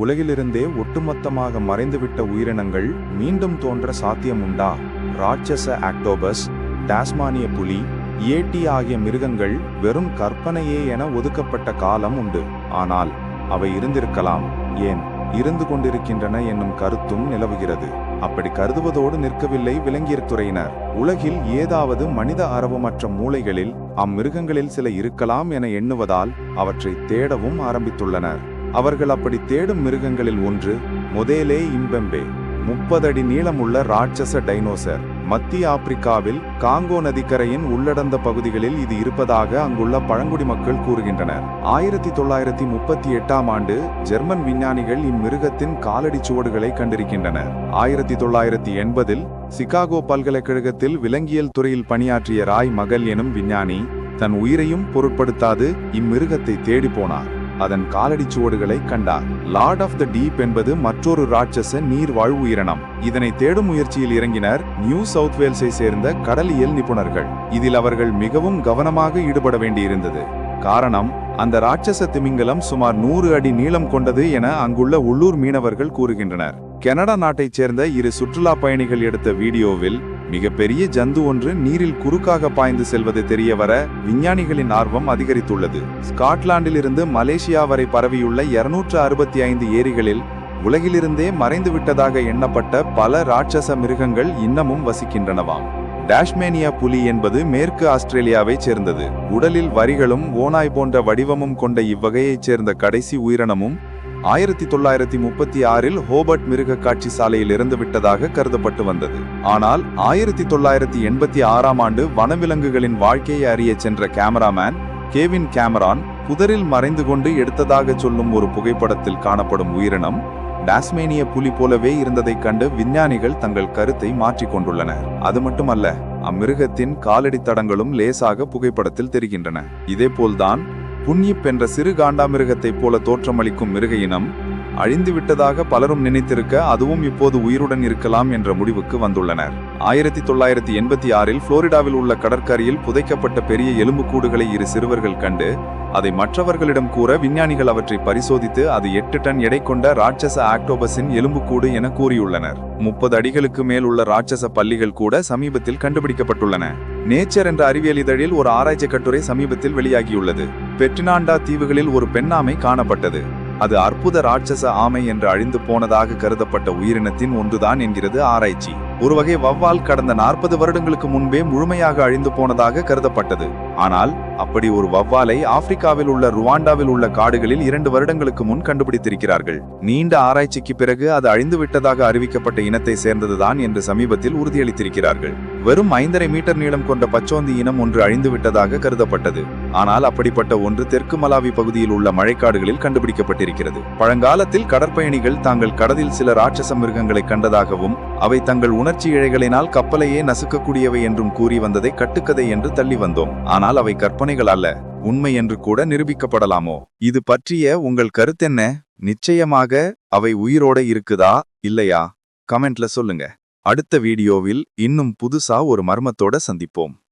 உலகிலிருந்தே ஒட்டுமொத்தமாக மறைந்துவிட்ட உயிரினங்கள் மீண்டும் தோன்ற சாத்தியமுண்டா? ராட்சச ஆக்டோபஸ், டாஸ்மானிய புலி, ஏட்டி ஆகிய மிருகங்கள் வெறும் கற்பனையே என ஒதுக்கப்பட்ட காலம் உண்டு. ஆனால் அவை இருந்திருக்கலாம், ஏன் இருந்து கொண்டிருக்கின்றன என்னும் கருத்தும் நிலவுகிறது. அப்படி கருதுவதோடு நிற்கவில்லை விலங்கியற் துறையினர். உலகில் ஏதாவது மனித அரவமற்ற மூலைகளில் அம்மிருகங்களில் சில இருக்கலாம் என எண்ணுவதால் அவற்றை தேடவும் ஆரம்பித்துள்ளனர். அவர்கள் அப்படி தேடும் மிருகங்களில் ஒன்று மொதேலே இம்பெம்பே, 30 அடி நீளமுள்ள ராட்சச டைனோசர். மத்திய ஆப்பிரிக்காவில் காங்கோ நதிக்கரையின் உள்ளடந்த பகுதிகளில் இது இருப்பதாக அங்குள்ள பழங்குடி மக்கள் கூறுகின்றனர். 1938ஆம் ஆண்டு ஜெர்மன் விஞ்ஞானிகள் இம்மிருகத்தின் காலடி சுவடுகளை கண்டிருக்கின்றனர். 1980இல் சிகாகோ பல்கலைக்கழகத்தில் விலங்கியல் துறையில் பணியாற்றிய ராய் மகள் எனும் விஞ்ஞானி தன் உயிரையும் பொருட்படுத்தாது இம்மிருகத்தை தேடி போனார். அதன் காலடி சுவடுகளை கண்டார். லார்ட் ஆஃப் த டீப் என்பது மற்றொரு ராட்சச நீர்வாழ் உயிரினம். இதனை தேடும் முயற்சியில் இறங்கினர் நியூ சவுத் வேல்ஸை சேர்ந்த கடலியல் நிபுணர்கள். இதில் அவர்கள் மிகவும் கவனமாக ஈடுபட வேண்டியிருந்தது. காரணம், அந்த ராட்சச திமிங்கலம் சுமார் 100 அடி நீளம் கொண்டது என அங்குள்ள உள்ளூர் மீனவர்கள் கூறுகின்றனர். கனடா நாட்டைச் சேர்ந்த இரு சுற்றுலா பயணிகள் எடுத்த வீடியோவில் மிகப்பெரிய ஜந்து ஒன்று நீரில் குறுக்காக பாய்ந்து செல்வது தெரியவர விஞ்ஞானிகளின் ஆர்வம் அதிகரித்துள்ளது. ஸ்காட்லாந்தில் இருந்து மலேசியா வரை பரவியுள்ள 265 ஏரிகளில் உலகிலிருந்தே மறைந்து விட்டதாக எண்ணப்பட்ட பல ராட்சச மிருகங்கள் இன்னமும் வசிக்கின்றனவாம். டாஸ்மேனியா புலி என்பது மேற்கு ஆஸ்திரேலியாவைச் சேர்ந்தது. உடலில் வரிகளும் ஓநாய் போன்ற வடிவமும் கொண்ட இவ்வகையைச் சேர்ந்த கடைசி உயிரினமும் 1936இல் ஹோபர்ட் மிருக காட்சி சாலையில் இருந்து விட்டதாக கருதப்பட்டு வந்தது. ஆனால் 1986ஆம் ஆண்டு வனவிலங்குகளின் வாழ்க்கையை அறிய சென்ற கேமராமேன் கேவின் கேமரான் புதரில் மறைந்து கொண்டு எடுத்ததாக சொல்லும் ஒரு புகைப்படத்தில் காணப்படும் உயிரினம் டாஸ்மேனிய புலி போலவே இருந்ததைக் கண்டு விஞ்ஞானிகள் தங்கள் கருத்தை மாற்றிக் கொண்டுள்ளனர். அது மட்டுமல்ல, அம்மிருகத்தின் காலடி தடங்களும் லேசாக புகைப்படத்தில் தெரிகின்றன. இதேபோல்தான் புன்யிப் என்ற சிறு காண்டாமிருகத்தைப் போல தோற்றமளிக்கும் மிருக இனம் அழிந்து விட்டதாக பலரும் நினைத்திருக்க அதுவும் இப்போது உயிருடன் இருக்கலாம் என்ற முடிவுக்கு வந்துள்ளனர். 1986இல் புளோரிடாவில் உள்ள கடற்கரையில் புதைக்கப்பட்ட பெரிய எலும்புக்கூடுகளை இரு சிறுவர்கள் கண்டு அதை மற்றவர்களிடம் கூற விஞ்ஞானிகள் அவற்றை பரிசோதித்து அது 8 டன் எடை கொண்ட ராட்சச ஆக்டோபஸின் எலும்புக்கூடு என கூறியுள்ளனர். 30 அடிகளுக்கு மேல் உள்ள ராட்சச பல்லிகள் கூட சமீபத்தில் கண்டுபிடிக்கப்பட்டுள்ளன. நேச்சர் என்ற அறிவியல் இதழில் ஒரு ஆராய்ச்சி கட்டுரை சமீபத்தில் வெளியாகியுள்ளது. பெர்டினாண்டா தீவுகளில் ஒரு பெண்ணாமை காணப்பட்டது. அது அற்புத ராட்சச ஆமை என்று அழிந்து போனதாக கருதப்பட்ட உயிரினத்தின் ஒன்றுதான் என்கிறது ஆராய்ச்சி. ஒரு வகை வவ்வால் கடந்த 40 வருடங்களுக்கு முன்பே முழுமையாக அழிந்து போனதாக கருதப்பட்டது. ஆனால் அப்படி ஒரு வவ்வாலை ஆப்பிரிக்காவில் உள்ள ருவாண்டாவில் உள்ள காடுகளில் 2 வருடங்களுக்கு முன் கண்டுபிடித்திருக்கிறார்கள். நீண்ட ஆராய்ச்சிக்கு பிறகு அது அழிந்து விட்டதாக அறிவிக்கப்பட்ட இனத்தை சேர்ந்ததுதான் என்று சமீபத்தில் உறுதியளித்திருக்கிறார்கள். வெறும் 5.5 மீட்டர் நீளம் கொண்ட பச்சோந்தி இனம் ஒன்று அழிந்து விட்டதாக கருதப்பட்டது. ஆனால் அப்படிப்பட்ட ஒன்று தெற்கு மலாவி பகுதியில் உள்ள மழைக்காடுகளில் கண்டுபிடிக்கப்பட்டிருக்கிறது. பழங்காலத்தில் கடற்பயணிகள் தாங்கள் கடலில் சில ராட்சச மிருகங்களை கண்டதாகவும் அவை தங்கள் உணர்ச்சி இழைகளினால் கப்பலையே நசுக்கக்கூடியவை என்றும் கூறி வந்ததை கட்டுக்கதை என்று தள்ளி வந்தோம். ஆனால் அவை கற்பனைகள் அல்ல, உண்மை என்று கூட நிரூபிக்கப்படலாமோ? இது பற்றிய உங்கள் கருத்தென்ன? நிச்சயமாக அவை உயிரோட இருக்குதா இல்லையா? கமெண்ட்ல சொல்லுங்க. அடுத்த வீடியோவில் இன்னும் புதுசா ஒரு மர்மத்தோட சந்திப்போம்.